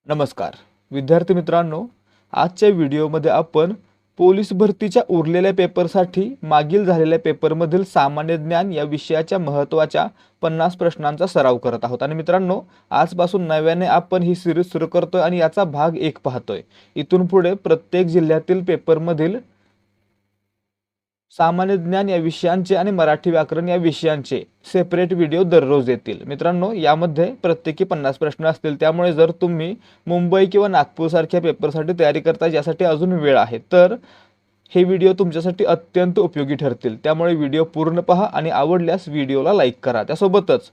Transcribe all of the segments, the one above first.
नमस्कार विद्यार्थी मित्रांनो, आजच्या व्हिडिओमध्ये आपण पोलीस भरतीच्या उरलेल्या पेपरसाठी मागील झालेल्या पेपरमधील सामान्य ज्ञान या विषयाच्या महत्त्वाच्या 50 प्रश्नांचा सराव करत आहोत। आणि मित्रांनो, आजपासून नव्याने आपण ही सिरीज सुरू करतोय आणि याचा भाग 1 पाहतोय। इथून पुढे प्रत्येक जिल्ह्यातील पेपरमधील सामान्य ज्ञान या विषयांचे आणि मराठी व्याकरण या विषयांचे सेपरेट व्हिडिओ दररोज येतील। मित्रांनो, यामध्ये प्रत्येकी 50 प्रश्न असतील, त्यामुळे जर तुम्ही मुंबई किंवा नागपूर सारख्या पेपरसाठी तयारी करता ज्यासाठी अजून वेळ आहे, तर हे व्हिडिओ तुमच्यासाठी अत्यंत उपयोगी ठरतील। त्यामुळे व्हिडिओ पूर्ण पहा आणि आवडल्यास व्हिडिओला लाईक करा। त्यासोबतच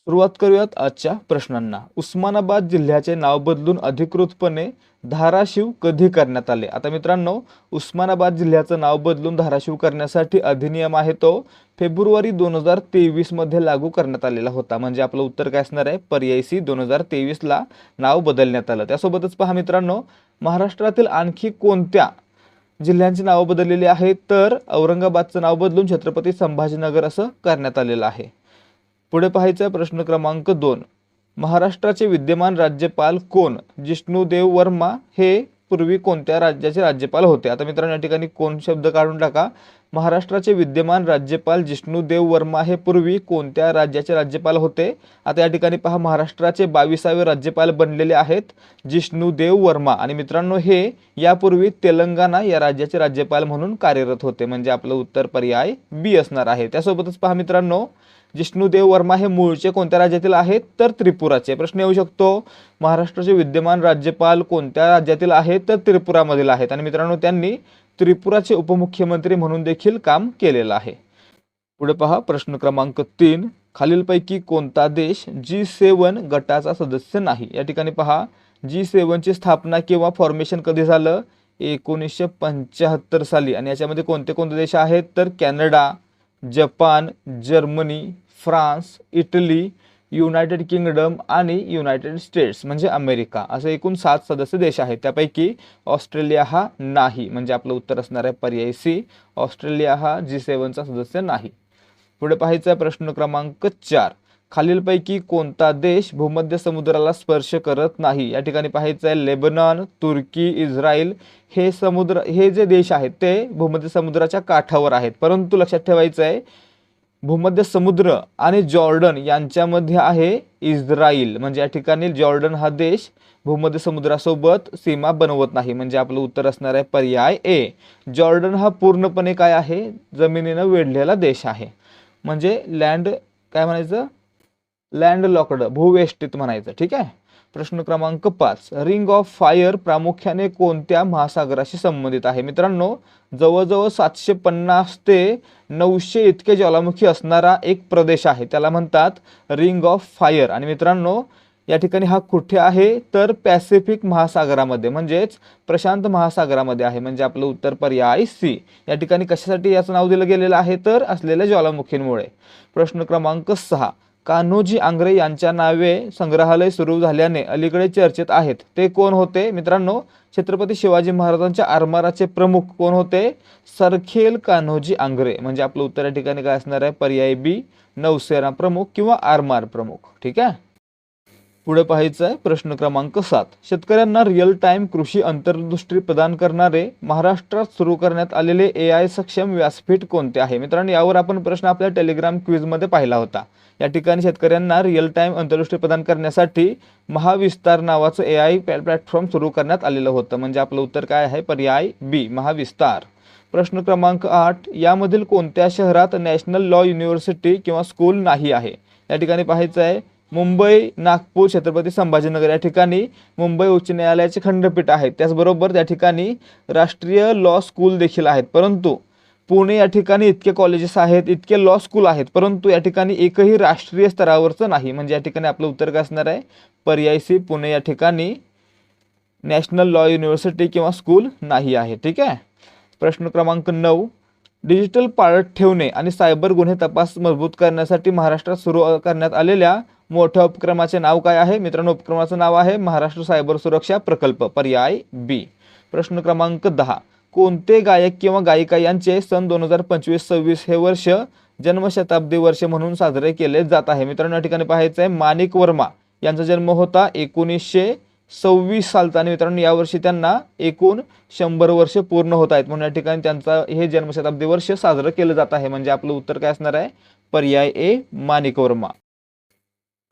सुरुवात करूयात आजच्या प्रश्नांना। उस्मानाबाद जिल्ह्याचे नाव बदलून अधिकृतपणे धाराशिव कधी करण्यात आले? आता मित्रांनो, उस्मानाबाद जिल्ह्याचं नाव बदलून धाराशिव करण्यासाठी अधिनियम आहे तो फेब्रुवारी 2023 मध्ये लागू करण्यात आलेला होता। म्हणजे आपलं उत्तर काय असणार आहे? पर्याय सी, 2023 ला नाव बदलण्यात आलं। त्यासोबतच पहा मित्रांनो, महाराष्ट्रातील आणखी कोणत्या जिल्ह्यांची नाव बदललेली आहेत? तर औरंगाबादचं नाव बदलून छत्रपती संभाजीनगर असं करण्यात आलेलं आहे। पुढे पाहायचा प्रश्न क्रमांक 2, महाराष्ट्राचे विद्यमान राज्यपाल कोण? जिष्णुदेव वर्मा हे पूर्वी कोणत्या राज्याचे राज्यपाल होते? आता मित्रांनो, या ठिकाणी कोण शब्द काढून टाका। महाराष्ट्राचे विद्यमान राज्यपाल जिष्णुदेव वर्मा हे पूर्वी कोणत्या राज्याचे राज्यपाल होते? आता या ठिकाणी पहा, महाराष्ट्राचे 22वे राज्यपाल बनलेले आहेत जिष्णुदेव वर्मा। आणि मित्रांनो, हे यापूर्वी तेलंगणा या राज्याचे राज्यपाल म्हणून कार्यरत होते। म्हणजे आपलं उत्तर पर्याय बी असणार आहे। त्यासोबतच पहा मित्रांनो, जिष्णुदेव वर्मा हे मूळचे कोणत्या राज्यातील आहेत? तर त्रिपुराचे। प्रश्न येऊ शकतो, महाराष्ट्राचे विद्यमान राज्यपाल कोणत्या राज्यातील आहेत? तर त्रिपुरामधील आहेत। आणि मित्रांनो, त्यांनी त्रिपुराचे उपमुख्यमंत्री म्हणून देखील काम केलेलं आहे। पुढे पहा प्रश्न क्रमांक 3, खालीलपैकी कोणता देश G7 गटाचा सदस्य नाही? या ठिकाणी पहा, G7 ची स्थापना किंवा फॉर्मेशन कधी झालं? 1975 साली। आणि याच्यामध्ये कोणते कोणते देश आहेत? तर Canada, Japan, Germany, France, Italy, United kingdom आणि युनायटेड स्टेट्स म्हणजे अमेरिका, असे एकूण 7 सदस्य देश आहेत। त्यापैकी ऑस्ट्रेलिया हा नाही। म्हणजे आपलं उत्तर असणार आहे पर्याय सी, ऑस्ट्रेलिया हा G7 चा सदस्य नाही। पुढे पाहायचा प्रश्न क्रमांक 4, खालीलपैकी कोणता देश भूमध्य समुद्राला स्पर्श करत नाही? या ठिकाणी पाहायचं आहे लेबनॉन, तुर्की, इस्रायल हे जे देश आहेत ते भूमध्य समुद्राच्या काठावर आहेत। परंतु लक्षात ठेवायचं आहे, भूमध्य समुद्र आणि जॉर्डन यांच्यामध्ये आहे इस्रायल। म्हणजे या ठिकाणी जॉर्डन हा देश भूमध्य समुद्रासोबत सीमा बनवत नाही। म्हणजे आपलं उत्तर असणार आहे पर्याय ए, जॉर्डन हा पूर्णपणे काय आहे? जमिनीने वेढलेला देश आहे। म्हणजे लँड काय म्हणायचं? लँड लॉक्ड, भूवेष्टित म्हणायचं। ठीक आहे। प्रश्न क्रमांक 5, रिंग ऑफ फायर प्रामुख्याने कोणत्या महासागराशी संबंधित आहे? मित्रांनो, जवळजवळ 750 ते 900 इतके ज्वालामुखी असणारा एक प्रदेश आहे, त्याला म्हणतात रिंग ऑफ फायर। आणि मित्रांनो, या ठिकाणी हा कुठे आहे? तर पॅसिफिक महासागरामध्ये म्हणजेच प्रशांत महासागरामध्ये आहे। म्हणजे आपलं उत्तर पर्याय सी। या ठिकाणी कशासाठी याचं नाव दिलं गेलेलं आहे? तर असलेल्या ज्वालामुखींमुळे। प्रश्न क्रमांक 6, कान्होजी आंग्रे यांच्या नावे संग्रहालय सुरू झाल्याने अलीकडे चर्चेत आहेत ते कोण होते? मित्रांनो, छत्रपती शिवाजी महाराजांच्या आरमाराचे प्रमुख कोण होते? सरखेल कान्होजी आंग्रे। म्हणजे आपलं उत्तर या ठिकाणी काय असणार आहे? पर्याय बी, नौसेना प्रमुख किंवा आरमार प्रमुख। ठीक आहे। पुढे पाहायचं आहे प्रश्न क्रमांक 7, शेतकऱ्यांना रिअल टाइम कृषी अंतर्दृष्टी प्रदान करणारे महाराष्ट्रात सुरू करण्यात आलेले AI सक्षम व्यासपीठ कोणते आहे? मित्रांनो, यावर आपण प्रश्न आपल्या टेलिग्राम क्विज मध्ये पाहिला होता। या ठिकाणी शेतकऱ्यांना रिअल टाइम अंतर्दृष्टी प्रदान करण्यासाठी महाविस्तार नावाचं AI प्लॅटफॉर्म सुरू करण्यात आलेलं होतं। म्हणजे आपलं उत्तर काय आहे? पर्याय बी, महाविस्तार। प्रश्न क्रमांक 8, यामधील कोणत्या शहरात नॅशनल लॉ युनिव्हर्सिटी किंवा स्कूल नाही आहे? या ठिकाणी पाहायचं आहे, मुंबई, नागपूर, छत्रपती संभाजीनगर या ठिकाणी मुंबई उच्च न्यायालयाचे खंडपीठ आहेत। त्याचबरोबर त्या ठिकाणी राष्ट्रीय लॉ स्कूल देखील आहेत। परंतु पुणे या ठिकाणी इतके कॉलेजेस आहेत, इतके लॉ स्कूल आहेत, परंतु या ठिकाणी एकही राष्ट्रीय स्तरावरचं नाही। म्हणजे या ठिकाणी आपलं उत्तर काय असणार आहे? पर्याय सी, पुणे या ठिकाणी नॅशनल लॉ युनिव्हर्सिटी किंवा स्कूल नाही आहे। ठीक आहे। प्रश्न क्रमांक 9, डिजिटल पाळत ठेवणे आणि सायबर गुन्हे तपास मजबूत करण्यासाठी महाराष्ट्रात सुरू करण्यात आलेल्या मोठ्या उपक्रमाचे नाव काय आहे? मित्रांनो, उपक्रमाचं नाव आहे महाराष्ट्र सायबर सुरक्षा प्रकल्प, पर्याय बी। प्रश्न क्रमांक 10, कोणते गायक किंवा गायिका यांचे सन 2025-26 हे वर्ष जन्मशताब्दी वर्ष म्हणून साजरे केले जात आहे? मित्रांनो, या ठिकाणी पाहायचं आहे, माणिक वर्मा यांचा जन्म होता 1926 सालचा आणि मित्रांनो यावर्षी त्यांना एकूण 100 वर्ष पूर्ण होत आहेत, म्हणून या ठिकाणी त्यांचा हे जन्मशताब्दी वर्ष साजरं केलं जात आहे. म्हणजे आपलं उत्तर काय असणार आहे? पर्याय ए, माणिकवर्मा.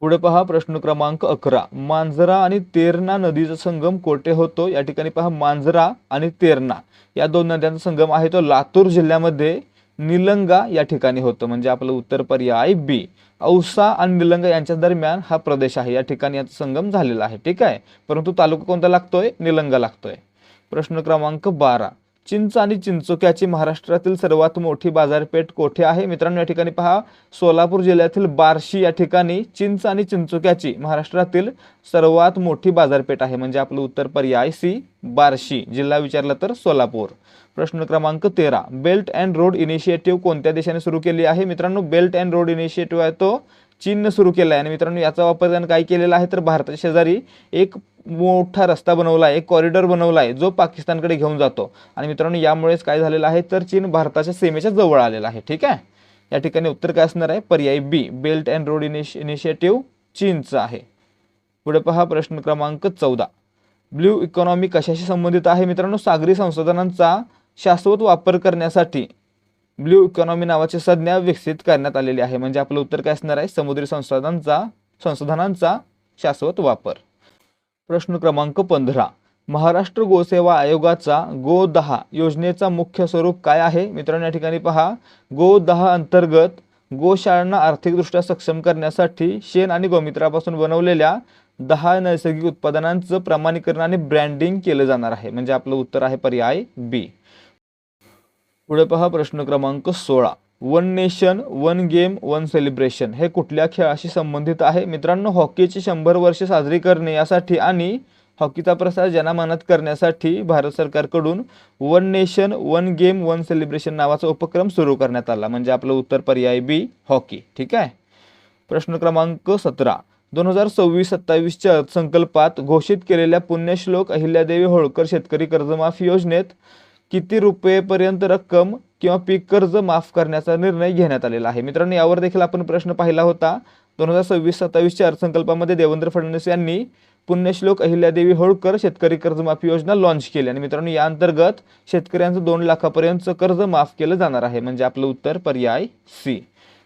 पुढे पहा प्रश्न क्रमांक 11. मांजरा आणि तेरणा नदीचा संगम कोठे होतो? या ठिकाणी पहा मांजरा आणि तेरणा या दोन नद्यांचा संगम आहे तो लातूर जिल्ह्यामध्ये निलंगा या ठिकाणी होतं. म्हणजे आपलं उत्तर पर्याय बी. औसा आणि निलंगा यांच्या दरम्यान हा प्रदेश आहे, या ठिकाणी याचा संगम झालेला आहे. ठीक आहे, परंतु तालुका कोणता लागतोय? निलंगा लागतोय. प्रश्न क्रमांक 12. चिंच आणि चिंचोक्याची महाराष्ट्रातील सर्वात मोठी बाजारपेठ कोठे आहे? मित्रांनो या ठिकाणी पहा सोलापूर जिल्ह्यातील बार्शी या ठिकाणी चिंच आणि चिंचोक्याची महाराष्ट्रातील सर्वात मोठी बाजारपेठ आहे. म्हणजे आपलं उत्तर पर्याय सी, बार्शी. जिल्हा विचारला तर सोलापूर. प्रश्न क्रमांक 13. बेल्ट अँड रोड इनिशिएटिव्ह कोणत्या देशाने सुरू केली आहे? मित्रांनो बेल्ट अँड रोड इनिशिएटिव्ह आहे तो चीनने सुरू केला आहे आणि मित्रांनो याचा वापर त्याने काय केलेला आहे तर भारताच्या शेजारी एक मोठा रस्ता बनवला आहे, एक कॉरिडॉर बनवला आहे जो पाकिस्तानकडे घेऊन जातो आणि मित्रांनो यामुळेच काय झालेलं आहे तर चीन भारताच्या सीमेच्या जवळ आलेला आहे. ठीक आहे, या ठिकाणी उत्तर काय असणार आहे? पर्याय बी, बेल्ट अँड रोड इनिशिएटिव्ह चीनचा आहे. पुढे पहा प्रश्न क्रमांक 14. ब्ल्यू इकॉनॉमी कशाशी संबंधित आहे? मित्रांनो सागरी संसाधनांचा शाश्वत वापर करण्यासाठी ब्ल्यू इकॉनॉमी नावाची संज्ञा विकसित करण्यात आलेली आहे. म्हणजे आपलं उत्तर काय असणार आहे? समुद्री संसाधनांचा शाश्वत वापर. प्रश्न क्रमांक 15. महाराष्ट्र गोसेवा आयोगाचा गो10 योजनेचा मुख्य स्वरूप काय आहे? मित्रांनो या ठिकाणी पहा गो10 अंतर्गत गोशाळांना आर्थिकदृष्ट्या सक्षम करण्यासाठी शेण आणि गोमूत्रापासून बनवलेल्या 10 नैसर्गिक उत्पादनांचं प्रमाणीकरण आणि ब्रँडिंग केलं जाणार आहे. म्हणजे आपलं उत्तर आहे पर्याय बी. पुढे पहा प्रश्न क्रमांक 16. One nation one game one celebration हे कुठल्या खेळाशी संबंधित आहे? मित्रांनो हॉकीची 100 वर्षे साजरी करणे यासाठी आणि हॉकीचा प्रसार जनामनात करण्यासाठी भारत सरकारकडून one nation one game one celebration नावाचा उपक्रम सुरू करण्यात आला. म्हणजे आपलं उत्तर पर्याय बी, हॉकी. ठीक आहे. प्रश्न क्रमांक 17. 2026-27च्या अर्थसंकल्पात घोषित केलेल्या पुण्यश्लोक अहिल्यादेवी होळकर शेतकरी कर्जमाफी योजनेत किती रुपयेपर्यंत रक्कम किंवा पीक कर्ज माफ करण्याचा निर्णय घेण्यात आलेला आहे? मित्रांनो यावर देखील आपण प्रश्न पाहिला होता. 2026-27च्या अर्थसंकल्पामध्ये देवेंद्र फडणवीस यांनी पुण्यश्लोक अहिल्यादेवी होळकर शेतकरी कर्जमाफी योजना लॉन्च केली आणि मित्रांनो या अंतर्गत शेतकऱ्यांचं 2 लाखापर्यंतचं कर्ज माफ केलं जाणार आहे. म्हणजे आपलं उत्तर पर्याय सी.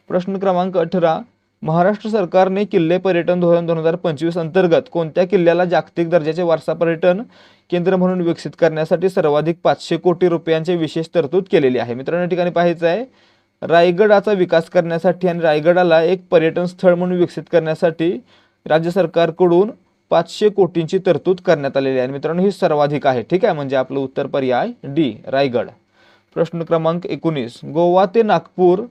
प्रश्न क्रमांक 18. महाराष्ट्र सरकारने किल्ले पर्यटन धोरण 2025 अंतर्गत कोणत्या किल्ल्याला जागतिक दर्जाचे वारसा पर्यटन केंद्र म्हणून विकसित करण्यासाठी सर्वाधिक 500 कोटी रुपयांची विशेष तरतूद केलेली आहे? मित्रांनो या ठिकाणी पाहायचं आहे रायगडाचा विकास करण्यासाठी आणि रायगडाला एक पर्यटन स्थळ म्हणून विकसित करण्यासाठी राज्य सरकारकडून 500 कोटींची तरतूद करण्यात आलेली आहे. मित्रांनो ही सर्वाधिक आहे. ठीक आहे, म्हणजे आपलं उत्तर पर्याय डी, रायगड. प्रश्न क्रमांक 19. गोवा ते नागपूर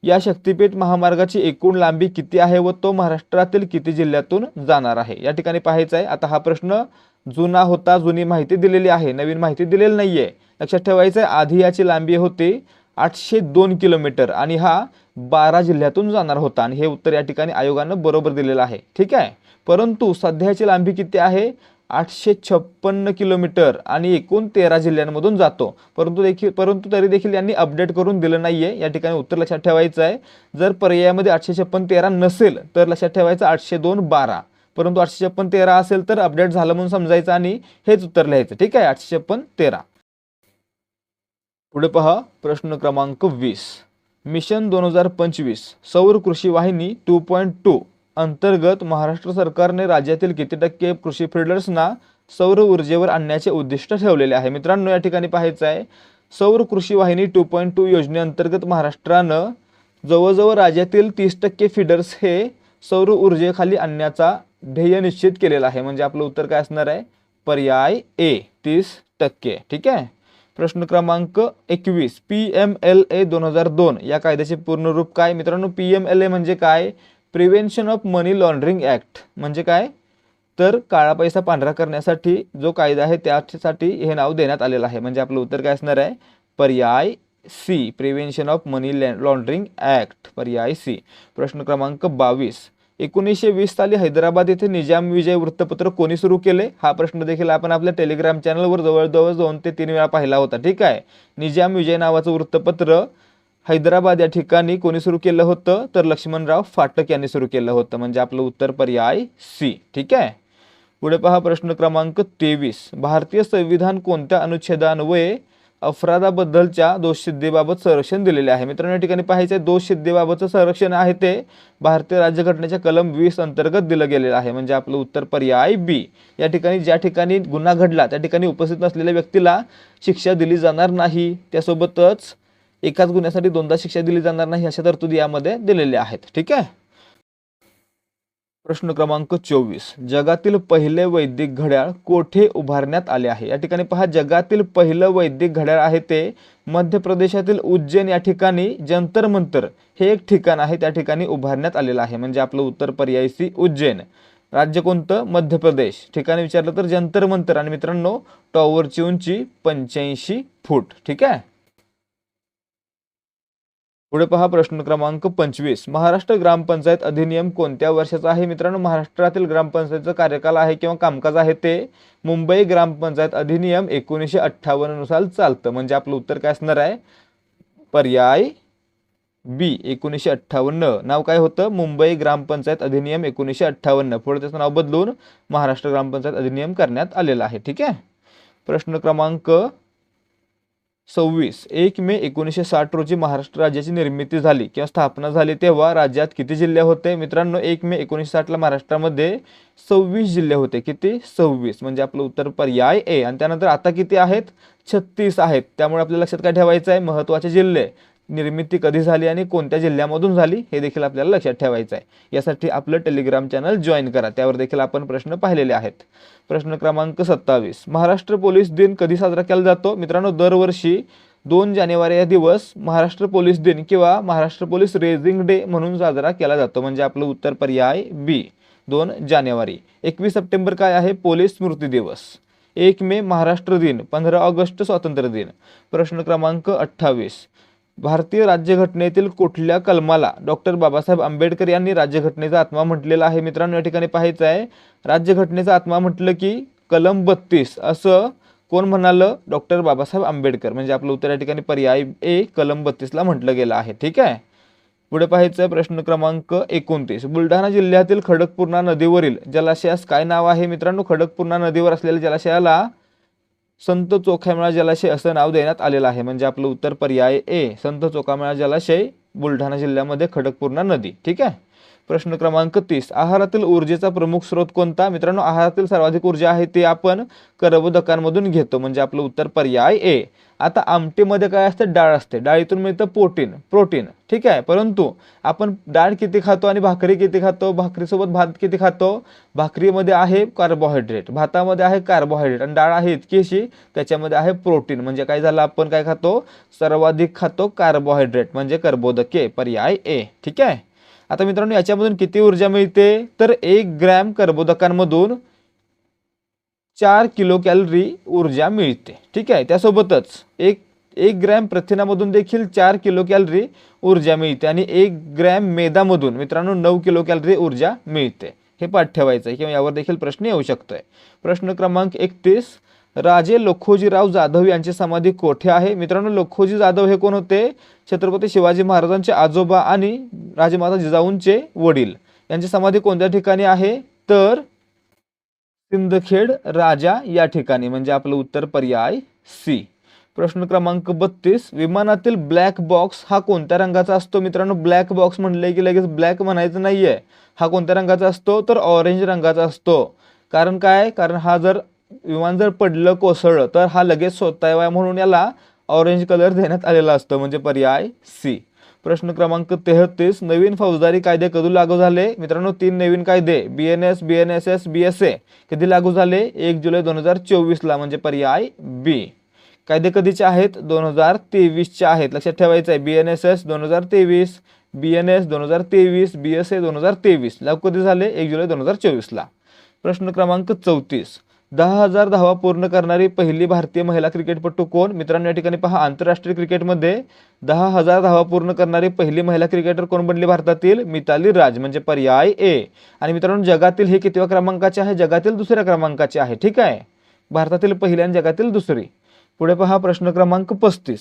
या शक्तिपीठ महामार्गाची एकूण लांबी किती आहे व तो महाराष्ट्रातील किती जिल्ह्यातून जाणार आहे? या ठिकाणी पाहायचं आहे. आता हा प्रश्न जुना होता, जुनी माहिती दिलेली आहे, नवीन माहिती दिलेली नाहीये. लक्षात ठेवायचं आहे आधी याची लांबी होती 802 किलोमीटर आणि हा 12 जिल्ह्यातून जाणार होता आणि हे उत्तर या ठिकाणी आयोगानं बरोबर दिलेलं आहे. ठीक आहे, परंतु सध्याची लांबी किती आहे? 856 किलोमीटर आणि एकूण 13 जिल्ह्यांमधून जातो. परंतु तरी देखील यांनी अपडेट करून दिलं नाहीये. या ठिकाणी उत्तर लक्षात ठेवायचं आहे. जर पर्यायामध्ये 856-13 नसेल तर लक्षात ठेवायचं 802-12, परंतु 856-13 असेल तर अपडेट झालं म्हणून समजायचं आणि हेच उत्तर लिहायचं. ठीक आहे, 856-13. पुढे पहा प्रश्न क्रमांक 20. मिशन 2025 सौर कृषी वाहिनी 2.2 अंतर्गत महाराष्ट्र सरकारने राज्यातील किती टक्के कृषी फिल्डर्सना सौर ऊर्जेवर आणण्याचे उद्दिष्ट ठेवलेले आहे? मित्रांनो या ठिकाणी पाहायचं आहे सौर कृषी वाहिनी 2.2 योजनेअंतर्गत महाराष्ट्रानं जवळजवळ राज्यातील 30% फीडर्स हे सौर ऊर्जेखाली आणण्याचा ध्येय निश्चित केलेला आहे. म्हणजे आपलं उत्तर काय असणार आहे? पर्याय ए, 30%. ठीक आहे. प्रश्न क्रमांक 21. PMLA 2002 या कायद्याचे पूर्ण रूप काय? मित्रांनो PMLA म्हणजे काय? Prevention of money laundering act. म्हणजे काय तर काळा पैसा पांढरा करण्यासाठी जो कायदा आहे त्यासाठी हे नाव देण्यात आलेलं आहे. म्हणजे आपलं उत्तर काय असणार आहे? पर्याय C, prevention of money laundering act, पर्याय सी. प्रश्न क्रमांक 22. 1920 साली हैदराबाद येथे निजाम विजय वृत्तपत्र कोणी सुरू केले? हा प्रश्न देखील आपण आपल्या टेलिग्राम चॅनलवर जवळजवळ 2 ते 3 वेळा पाहिला होता. ठीक आहे, निजाम विजय नावाचं वृत्तपत्र हैदराबाद या ठिकाणी कोणी सुरू केलं होतं, तर लक्ष्मणराव फाटक यांनी सुरू केलं होतं. म्हणजे आपलं उत्तर पर्याय सी. ठीक आहे. पुढे पहा प्रश्न क्रमांक 23. भारतीय संविधान कोणत्या अनुच्छेदान्वये अपराधाबद्दलच्या दोषसिद्धीबाबत संरक्षण दिलेले आहे? मित्रांनो या ठिकाणी पाहायचं आहे, दोषसिद्धीबाबतचं संरक्षण आहे ते भारतीय राज्यघटनेच्या कलम 20 अंतर्गत दिलं गेलेलं आहे. म्हणजे आपलं उत्तर पर्याय बी. या ठिकाणी ज्या ठिकाणी गुन्हा घडला त्या ठिकाणी उपस्थित नसलेल्या व्यक्तीला शिक्षा दिली जाणार नाही. त्यासोबतच एकाच गुन्ह्यासाठी दोनदा शिक्षा दिली जाणार नाही अशा तरतुदी यामध्ये दिलेल्या आहेत. ठीक आहे. प्रश्न क्रमांक 24. जगातील पहिले वैदिक घड्याळ कोठे उभारण्यात आले आहे? या ठिकाणी पहा, जगातील पहिलं वैदिक घड्याळ आहे ते मध्य प्रदेशातील उज्जैन या ठिकाणी जंतर मंतर हे एक ठिकाण आहे, त्या ठिकाणी उभारण्यात आलेलं आहे. म्हणजे आपलं उत्तर पर्याय सी उज्जैन. राज्य कोणतं? मध्य प्रदेश. ठिकाणी विचारलं तर जंतर मंतर. आणि मित्रांनो टॉवरची उंची 85 फूट. ठीक आहे. पुढे पहा प्रश्न क्रमांक 25. महाराष्ट्र ग्रामपंचायत अधिनियम कोणत्या वर्षाचा आहे? मित्रांनो महाराष्ट्रातील ग्रामपंचायतचा कार्यकाल आहे किंवा कामकाज आहे ते मुंबई ग्रामपंचायत अधिनियम 1958 नुसार चालतं. म्हणजे आपलं उत्तर काय असणार आहे? पर्याय बी 1958. नाव काय होतं? मुंबई ग्रामपंचायत अधिनियम 1958. पुढे त्याचं नाव बदलून महाराष्ट्र ग्रामपंचायत अधिनियम करण्यात आलेलं आहे. ठीक आहे. प्रश्न क्रमांक 26. 1 मे 1960 रोजी महाराष्ट्र राज्याची निर्मिती झाली किंवा स्थापना झाली तेव्हा राज्यात किती जिल्हे होते? मित्रांनो 1 मे 1960 ला महाराष्ट्रामध्ये 26 जिल्हे होते. किती? 26. म्हणजे आपलं उत्तर पर्याय ए. आणि त्यानंतर आता किती आहेत? 36 आहेत. त्यामुळे आपल्याला लक्षात काय ठेवायचं आहे? महत्त्वाचे जिल्हे, निर्मिती कधी झाली आणि कोणत्या जिल्ह्यामधून झाली हे देखील आपल्याला लक्षात ठेवायचं आहे. यासाठी आपलं टेलिग्राम चॅनल जॉईन करा, त्यावर देखील आपण प्रश्न पाहिलेले आहेत. प्रश्न क्रमांक 27. महाराष्ट्र पोलीस दिन कधी साजरा केला जातो? मित्रांनो दरवर्षी 2 जानेवारी या दिवस महाराष्ट्र पोलीस दिन किंवा महाराष्ट्र पोलीस रेझिंग डे म्हणून साजरा केला जातो. म्हणजे आपलं उत्तर पर्याय बी 2 जानेवारी. 21 सप्टेंबर काय आहे? पोलीस स्मृती दिवस. 1 मे महाराष्ट्र दिन. 15 ऑगस्ट स्वातंत्र्य दिन. प्रश्न क्रमांक 28. भारतीय राज्यघटनेतील कुठल्या कलमाला डॉक्टर बाबासाहेब आंबेडकर यांनी राज्यघटनेचा आत्मा म्हटलेला आहे? मित्रांनो या ठिकाणी पाहायचं आहे, राज्यघटनेचा आत्मा म्हटलं की कलम 32 असं कोण म्हणालं? डॉक्टर बाबासाहेब आंबेडकर. म्हणजे आपलं उत्तर या ठिकाणी पर्याय ए कलम 32 ला म्हटलं गेलं आहे. ठीक आहे. पुढे पाहायचं आहे प्रश्न क्रमांक 29. बुलढाणा जिल्ह्यातील खडकपूर्णा नदीवरील जलाशयास काय नाव आहे? मित्रांनो खडकपूर्णा नदीवर असलेल्या जलाशयाला संत चोखामेळा जलाशय असं नाव देण्यात आलेलं आहे. म्हणजे आपलं उत्तर पर्याय ए संत चोखामेळा जलाशय, बुलढाणा जिल्ह्यामध्ये खडकपूर्णा नदी. ठीक आहे. प्रश्न क्रमांक 30. आहारातील ऊर्जेचा प्रमुख स्रोत कोणता? मित्रांनो आहारातील सर्वाधिक ऊर्जा आहे ते आपण कर्बोदकांमधून घेतो. म्हणजे आपलं उत्तर पर्याय ए. आता आमटीमध्ये काय असतं? डाळ असते. डाळीतून मिळतं प्रोटीन. ठीक आहे. परंतु आपण डाळ किती खातो आणि भाकरी किती खातो? भाकरीसोबत भात किती खातो? भाकरीमध्ये आहे कार्बोहायड्रेट, भातामध्ये आहे कार्बोहायड्रेट आणि डाळ आहे इतकीशी त्याच्यामध्ये आहे प्रोटीन. म्हणजे काय झालं? आपण काय खातो? सर्वाधिक खातो कार्बोहायड्रेट. म्हणजे कर्बोदके. पर्याय ए. ठीक आहे. आता मित्रांनो याच्यामधून किती ऊर्जा मिळते? तर 1 ग्रॅम कर्बोदकांमधून 4 किलो कॅलरी ऊर्जा मिळते. ठीक आहे. त्यासोबतच 1 ग्रॅम प्रथिनामधून देखील 4 किलो कॅलरी ऊर्जा मिळते आणि 1 ग्रॅम मेदामधून मित्रांनो 9 किलो कॅलरी ऊर्जा मिळते. हे पाठ ठेवायचं आहे किंवा यावर देखील प्रश्न येऊ शकतोय. प्रश्न क्रमांक 31. राजे लखोजीराव जाधव यांची समाधी कोठे आहे? मित्रांनो लखोजी जाधव हे कोण होते? छत्रपती शिवाजी महाराजांचे आजोबा आणि राजमाता जिजाऊंचे वडील. यांची समाधी कोणत्या ठिकाणी आहे? तर सिंदखेड राजा या ठिकाणी. म्हणजे आपलं उत्तर पर्याय सी. प्रश्न क्रमांक 32. विमानातील ब्लॅक बॉक्स हा कोणत्या रंगाचा असतो? मित्रांनो ब्लॅक बॉक्स म्हणले की लगेच ब्लॅक म्हणायचं नाहीये. हा कोणत्या रंगाचा असतो? तर ऑरेंज रंगाचा असतो. कारण काय? कारण हा जर विमान जर पडलं कोसळलं तर हा लगेच सोतावा म्हणून याला ऑरेंज कलर देण्यात आलेला असतो. म्हणजे पर्याय सी. प्रश्न क्रमांक 33. नवीन फौजदारी कायदे कधी लागू झाले? मित्रांनो 3 नवीन कायदे BNS, BNSS, BSA कधी लागू झाले? 1 जुलै 2024 ला. म्हणजे पर्याय बी. कायदे कधीचे आहेत? 2023 आहेत. लक्षात ठेवायचं आहे. BNSS 2023, BNS 2023, BSA 2023. लागू कधी झाले? 1 जुलै 2024 ला. प्रश्न क्रमांक 34. 10,000 धावा पूर्ण करणारी पहिली भारतीय महिला क्रिकेटपटू कोण? मित्रांनो या ठिकाणी पहा, आंतरराष्ट्रीय क्रिकेटमध्ये 10,000 धावा पूर्ण करणारी पहिली महिला क्रिकेटर कोण बनली भारतातील? मिताली राज. म्हणजे पर्याय ए. आणि मित्रांनो जगातील हे कितव्या क्रमांकाचे आहे? जगातील 2ऱ्या क्रमांकाचे आहे. ठीक आहे. भारतातील पहिली आणि जगातील 2री. पुढे पहा प्रश्न क्रमांक 35.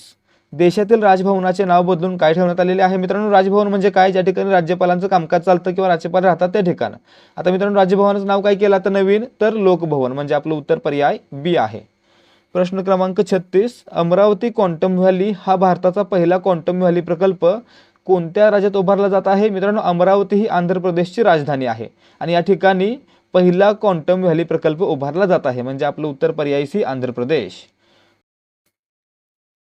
देशातील राजभवनाचे नाव बदलून काय ठेवण्यात आलेले आहे? मित्रांनो, राजभवन म्हणजे काय? ज्या ठिकाणी राज्यपालांचं कामकाज चालतं किंवा राज्यपाल राहतात ते ठिकाण. आता मित्रांनो, राजभवनाचं नाव काय केलं आता नवीन? तर लोकभवन, म्हणजे आपलं उत्तर पर्याय बी आहे. प्रश्न क्रमांक 36, अमरावती क्वांटम व्हॅली हा भारताचा पहिला क्वांटम व्हॅली प्रकल्प कोणत्या राज्यात उभारला जात आहे? मित्रांनो, अमरावती ही आंध्र प्रदेशची राजधानी आहे आणि या ठिकाणी पहिला क्वांटम व्हॅली प्रकल्प उभारला जात आहे, म्हणजे आपलं उत्तर पर्याय सी, आंध्र प्रदेश.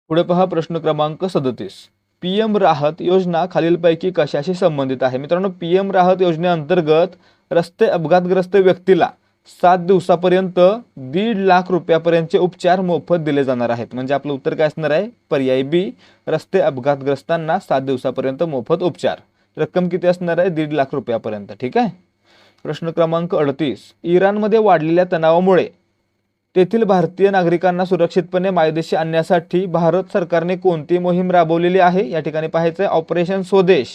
पुढे पहा प्रश्न क्रमांक 37, पीएम राहत योजना खालीलपैकी कशाशी संबंधित आहे? मित्रांनो, पीएम राहत योजनेअंतर्गत रस्ते अपघातग्रस्त व्यक्तीला 7 दिवसापर्यंत 1.5 लाख रुपयापर्यंतचे उपचार मोफत दिले जाणार आहेत, म्हणजे आपलं उत्तर काय असणार आहे? पर्याय बी, रस्ते अपघातग्रस्तांना 7 दिवसापर्यंत मोफत उपचार. रक्कम किती असणार आहे? 1.5 लाख रुपयापर्यंत. ठीक आहे. प्रश्न क्रमांक 38, इराणमध्ये वाढलेल्या तणावामुळे तेथील भारतीय नागरिकांना सुरक्षितपणे मायदेशी आणण्यासाठी भारत सरकारने कोणती मोहीम राबवलेली आहे? या ठिकाणी पाहायचं आहे ऑपरेशन स्वदेश.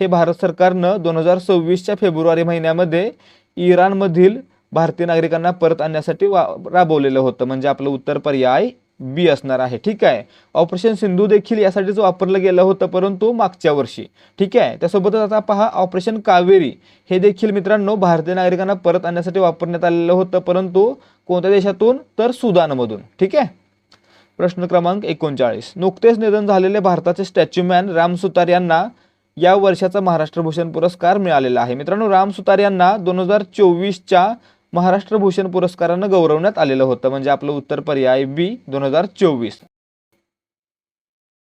हे भारत सरकारनं 2026च्या फेब्रुवारी महिन्यामध्ये इराणमधील भारतीय नागरिकांना परत आणण्यासाठी राबवलेलं होतं, म्हणजे आपलं उत्तर पर्याय बी असणार आहे. ठीक आहे. ऑपरेशन सिंधू देखील यासाठीच वापरलं गेलं होतं, परंतु मागच्या वर्षी. ठीक आहे. त्यासोबतच आता पहा ऑपरेशन कावेरी हे देखील मित्रांनो भारतीय नागरिकांना परत आणण्यासाठी वापरण्यात आलेलं होतं, परंतु कोणत्या देशातून? तर सुदानमधून. ठीक आहे. प्रश्न क्रमांक 39, नुकतेच निधन झालेले भारताचे स्टॅच्यूमॅन राम सुतार यांना या वर्षाचा महाराष्ट्र भूषण पुरस्कार मिळालेला आहे. मित्रांनो, राम सुतार यांना 2024च्या महाराष्ट्र भूषण पुरस्कारानं गौरवण्यात आलेलं होतं, म्हणजे आपलं उत्तर पर्याय बी, 2024.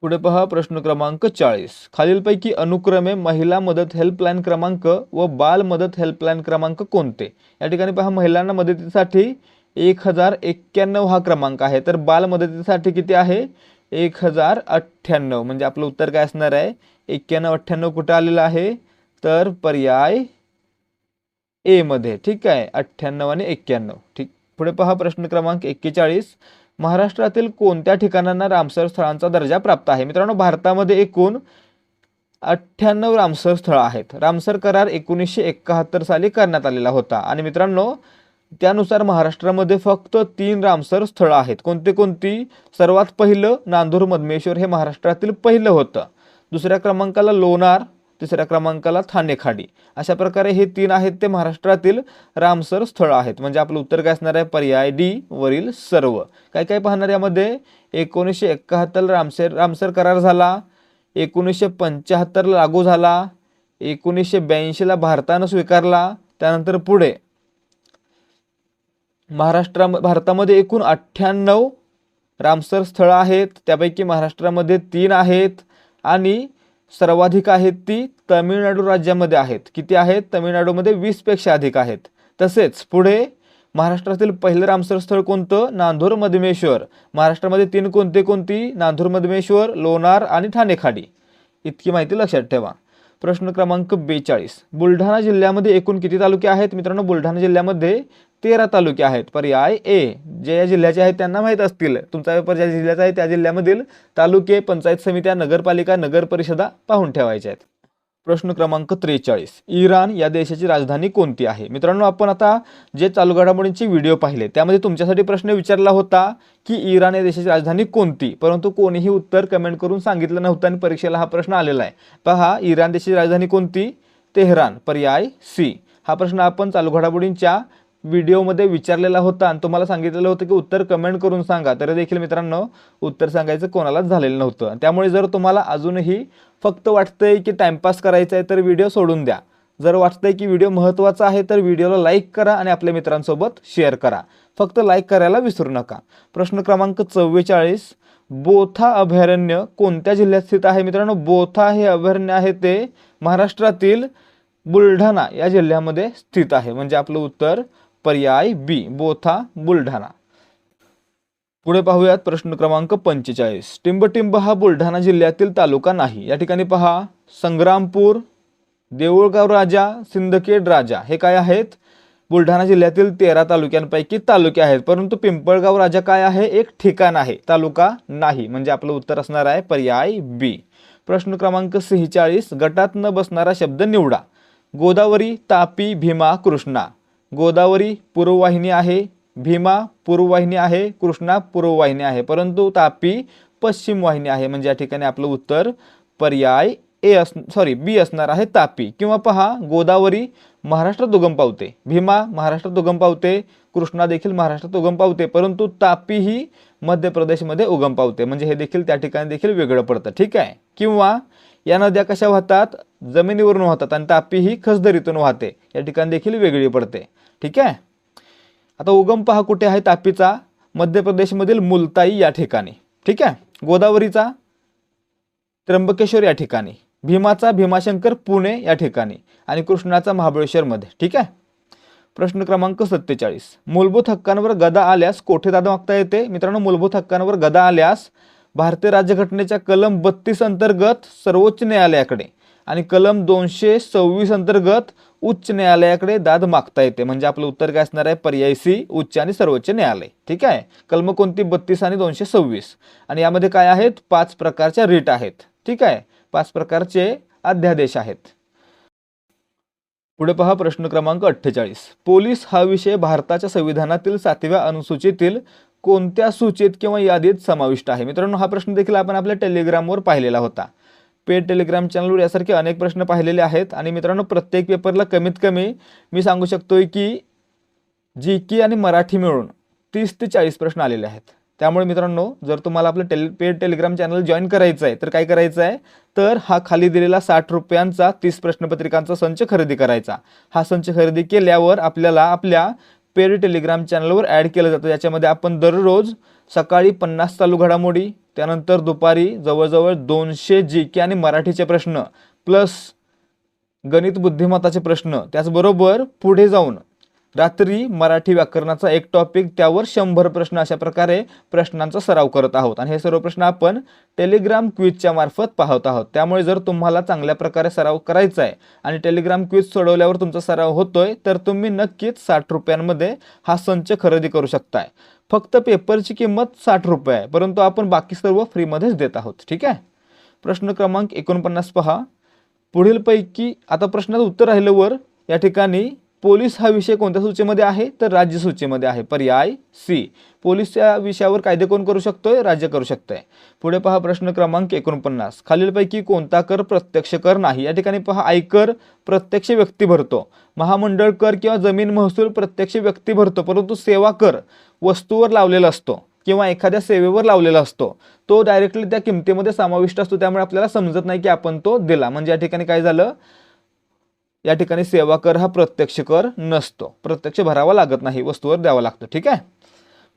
पुढे पहा प्रश्न क्रमांक 40, खालीलपैकी अनुक्रमे महिला मदत हेल्पलाईन क्रमांक व बाल मदत हेल्पलाईन क्रमांक कोणते? या ठिकाणी पहा महिलांना मदतीसाठी 1091 हा क्रमांक आहे, तर बाल मदतीसाठी किती आहे? 1098, म्हणजे आपलं उत्तर काय असणार आहे? 91-98 कुठे आलेलं आहे? तर पर्याय ए मध्ये. ठीक आहे. 98 आणि 91. ठीक. पुढे पहा प्रश्न क्रमांक 41, महाराष्ट्रातील कोणत्या ठिकाणांना रामसर स्थळांचा दर्जा प्राप्त आहे? मित्रांनो, भारतामध्ये एकूण 98 रामसर स्थळ आहेत. रामसर करार 1971 साली करण्यात आलेला होता आणि मित्रांनो त्यानुसार महाराष्ट्रामध्ये फक्त 3 रामसर स्थळ आहेत. कोणती कोणती? सर्वात पहिलं नांदूर मधमेश्वर हे महाराष्ट्रातील पहिलं होतं. दुसऱ्या क्रमांकाला लोणार, तिसऱ्या क्रमांकाला ठाणे-खाडी. अशा प्रकारे हे 3 आहेत ते महाराष्ट्रातील रामसर स्थळ आहेत, म्हणजे आपलं उत्तर काय असणार आहे? पर्याय डी, वरील सर्व. काय काय पाहणार यामध्ये? 1971 रामसर करार झाला, 1975 लागू झाला, 1982 भारतानं स्वीकारला. त्यानंतर पुढे भारतामध्ये एकूण 98 रामसर स्थळ आहेत, त्यापैकी महाराष्ट्रामध्ये 3 आहेत आणि सर्वाधिक आहेत ती तमिळनाडू राज्यामध्ये आहेत. किती आहेत? तमिळनाडूमध्ये 20 पेक्षा अधिक आहेत. तसेच पुढे महाराष्ट्रातील पहिलं रामसर स्थळ कोणतं? नांदूर मधमेश्वर. महाराष्ट्रामध्ये 3 कोणती? नांदूर मधमेश्वर, लोणार आणि ठाणे-खाडी. इतकी माहिती लक्षात ठेवा. प्रश्न क्रमांक 42, बुलढाणा जिल्ह्यामध्ये एकूण किती तालुके आहेत? मित्रांनो, बुलढाणा जिल्ह्यामध्ये 13 तालुके आहेत. पर्याय ए. जे या जिल्ह्याचे आहेत त्यांना माहीत असतील. तुमचा पेपर ज्या जिल्ह्याचा आहे त्या जिल्ह्यामधील तालुके, पंचायत समित्या, नगरपालिका, नगर परिषदा पाहून ठेवायच्या आहेत. प्रश्न क्रमांक 43, इराण या देशाची राजधानी कोणती आहे? मित्रांनो, आपण आता जे चालू घडामोडींचे व्हिडिओ पाहिले त्यामध्ये तुमच्यासाठी प्रश्न विचारला होता की इराण या देशाची राजधानी कोणती, परंतु कोणीही उत्तर कमेंट करून सांगितलं नव्हतं आणि परीक्षेला हा प्रश्न आलेला आहे. पहा, इराण देशाची राजधानी कोणती? तेहरान. पर्याय सी. हा प्रश्न आपण चालू घडामोडींच्या व्हिडिओमध्ये विचारलेला होता आणि तुम्हाला सांगितलेलं होतं की उत्तर कमेंट करून सांगा. तरी देखील मित्रांनो उत्तर सांगायचं कोणालाच झालेलं नव्हतं. त्यामुळे जर तुम्हाला अजूनही फक्त वाटतंय की टाइमपास करायचा आहे तर व्हिडिओ सोडून द्या. जर वाटतंय की व्हिडिओ महत्त्वाचा आहे तर व्हिडिओला लाईक करा आणि आपल्या मित्रांसोबत शेअर करा. फक्त लाईक करायला विसरू नका. प्रश्न क्रमांक 44, बोथा अभयारण्य कोणत्या जिल्ह्यात स्थित आहे? मित्रांनो, बोथा हे अभयारण्य आहे ते महाराष्ट्रातील बुलढाणा या जिल्ह्यामध्ये स्थित आहे, म्हणजे आपलं उत्तर पर्याय बी, बोथा, बुलढाणा. पुढे पाहूयात प्रश्न क्रमांक 45, टिंबटिंब हा बुलढाणा जिल्ह्यातील तालुका नाही. या ठिकाणी पहा, संग्रामपूर, देऊळगाव राजा, सिंदखेड राजा हे काय आहेत? बुलढाणा जिल्ह्यातील 13 तालुक्यांपैकी तालुके आहेत, परंतु पिंपळगाव राजा काय आहे? एक ठिकाण आहे, तालुका नाही, म्हणजे आपलं उत्तर असणार आहे पर्याय बी. प्रश्न क्रमांक 46, गटात न बसणारा शब्द निवडा. गोदावरी, तापी, भीमा, कृष्णा. गोदावरी पूर्ववाहिनी आहे, भीमा पूर्ववाहिनी आहे, कृष्णा पूर्ववाहिनी आहे, परंतु तापी पश्चिम वाहिनी आहे, म्हणजे या ठिकाणी आपलं उत्तर पर्याय बी असणार आहे तापी. किंवा पहा, गोदावरी महाराष्ट्रात उगम पावते, भीमा महाराष्ट्रात उगम पावते, कृष्णा देखील महाराष्ट्रात उगम पावते, परंतु तापी ही मध्य प्रदेशमध्ये उगम पावते, म्हणजे हे देखील त्या ठिकाणी देखील वेगळं पडतं. ठीक आहे. किंवा या नद्या कशा वाहतात, जमिनीवरून वाहतात, आणि तापी ही खसदरीतून वाहते, या ठिकाणी देखील वेगळी पडते. ठीक आहे. आता उगम पहा कुठे आहे तापीचा, मध्य प्रदेशमधील मुलताई या ठिकाणी. ठीक आहे. गोदावरीचा त्र्यंबकेश्वर या ठिकाणी, भीमाचा भीमाशंकर पुणे या ठिकाणी, आणि कृष्णाचा महाबळेश्वर मध्ये. ठीक आहे. प्रश्न क्रमांक 47, मूलभूत हक्कांवर गदा आल्यास कोठे दाद मागता येते. मित्रांनो, मूलभूत हक्कांवर गदा आल्यास भारतीय राज्यघटनेच्या कलम 32 अंतर्गत सर्वोच्च न्यायालयाकडे आणि कलम 226 अंतर्गत उच्च न्यायालयाकडे दाद मागता येते, म्हणजे आपलं उत्तर काय असणार आहे, पर्याय सी, उच्च आणि सर्वोच्च न्यायालय. ठीक आहे. कलम कोणती, 32 आणि 226, आणि यामध्ये काय आहेत, 5 प्रकारच्या रीट आहेत. ठीक आहे. 5 प्रकारचे अध्यादेश आहेत. पुढे पहा प्रश्न क्रमांक 48, पोलीस हा विषय भारताच्या संविधानातील 7व्या अनुसूचीतील कोणत्या सूचीत किंवा यादीत समाविष्ट आहे. मित्रांनो, हा प्रश्न देखील आपण आपल्या टेलिग्रामवर पाहिलेला होता. पेड टेलिग्राम चॅनलवर यासारखे अनेक प्रश्न पाहिलेले आहेत. आणि मित्रांनो, प्रत्येक पेपरला कमीत कमी मी सांगू शकतोय की जीके आणि मराठी मिळून 30 ते 40 प्रश्न आलेले आहेत. त्यामुळे मित्रांनो, जर तुम्हाला आपलं पेड टेलिग्राम चॅनल जॉईन करायचं आहे तर काय करायचं आहे, तर हा खाली दिलेला 60 रुपयांचा 30 प्रश्नपत्रिकांचा संच खरेदी करायचा. हा संच खरेदी केल्यावर आपल्याला आपल्या पेड टेलिग्राम चॅनलवर ॲड केलं जातं, ज्याच्यामध्ये आपण दररोज सकाळी 50 चालू घडामोडी, त्यानंतर दुपारी जवळजवळ 200 जीके आणि मराठीचे प्रश्न प्लस गणित बुद्धिमत्ताचे प्रश्न, त्याचबरोबर पुढे जाऊन रात्री मराठी व्याकरणाचा एक टॉपिक, त्यावर 100 प्रश्न, अशा प्रकारे प्रश्नांचा सराव करत आहोत. आणि हे सर्व प्रश्न आपण टेलिग्राम क्विजच्या मार्फत पाहत आहोत. त्यामुळे जर तुम्हाला चांगल्या प्रकारे सराव करायचा आहे आणि टेलिग्राम क्विज सोडवल्यावर तुमचा सराव होतोय, तर तुम्ही नक्कीच 60 रुपयांमध्ये हा संच खरेदी करू शकताय. फक्त पेपरची किंमत 60 रुपये आहे, परंतु आपण बाकी सर्व फ्रीमध्येच देत आहोत. ठीक आहे. प्रश्न क्रमांक 49 पहा, पुढीलपैकी, आता प्रश्नाचं उत्तर राहिलं वर, या ठिकाणी पोलीस हा विषय कोणत्या सूचीमध्ये आहे, तर राज्य सूचीमध्ये आहे, पर्याय सी. पोलीस या विषयावर कायदे कोण करू शकतोय, राज्य करू शकतोय. पुढे पहा प्रश्न क्रमांक 49, खालीलपैकी कोणता कर प्रत्यक्ष कर नाही. या ठिकाणी पहा, आयकर प्रत्यक्ष व्यक्ती भरतो, महामंडळ कर किंवा जमीन महसूल प्रत्यक्ष व्यक्ती भरतो, परंतु सेवा कर वस्तूवर लावलेला असतो किंवा एखाद्या सेवेवर लावलेला असतो, तो डायरेक्टली त्या किमतीमध्ये समाविष्ट असतो, त्यामुळे आपल्याला समजत नाही की आपण तो दिला. म्हणजे या ठिकाणी काय झालं, या ठिकाणी सेवा कर हा प्रत्यक्ष कर नसतो, प्रत्यक्ष भरावा लागत नाही, वस्तूवर द्यावा लागतो. ठीक आहे.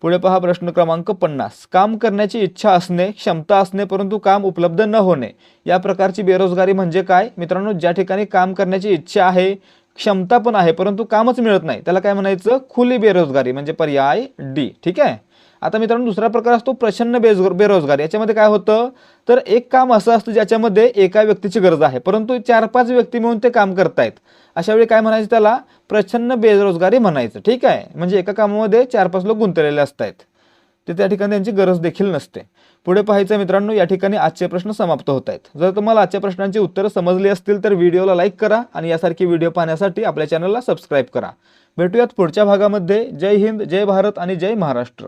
पुढे पहा प्रश्न क्रमांक 50, काम करण्याची इच्छा असणे, क्षमता असणे, परंतु काम उपलब्ध न होणे, या प्रकारची बेरोजगारी म्हणजे काय. मित्रांनो, ज्या ठिकाणी काम करण्याची इच्छा आहे, क्षमता पण आहे, परंतु कामच मिळत नाही, त्याला काय म्हणायचं, खुली बेरोजगारी, म्हणजे पर्याय डी. ठीक आहे. आता मित्रांनो, दुसरा प्रकार असतो प्रच्छन्न बेरोजगारी. याच्यामध्ये काय होतं, तर एक काम असं असतं ज्याच्यामध्ये एका व्यक्तीची गरज आहे, परंतु 4-5 व्यक्ती मिळून ते काम करतायत, अशा वेळी काय म्हणायचं, त्याला प्रच्छन्न बेरोजगारी म्हणायचं. ठीक आहे. म्हणजे एका कामामध्ये 4-5 लोक गुंतलेले असतात, ते त्या ठिकाणी त्यांची गरज देखील नसते. पुढे पाहायचं मित्रांनो, या ठिकाणी आजचे प्रश्न समाप्त होत आहेत. जर तुम्हाला आजच्या प्रश्नांची उत्तरं समजली असतील तर व्हिडिओला लाईक करा आणि यासारखी व्हिडिओ पाहण्यासाठी आपल्या चॅनलला सबस्क्राईब करा. भेटूयात पुढच्या भागामध्ये. जय हिंद, जय भारत आणि जय महाराष्ट्र.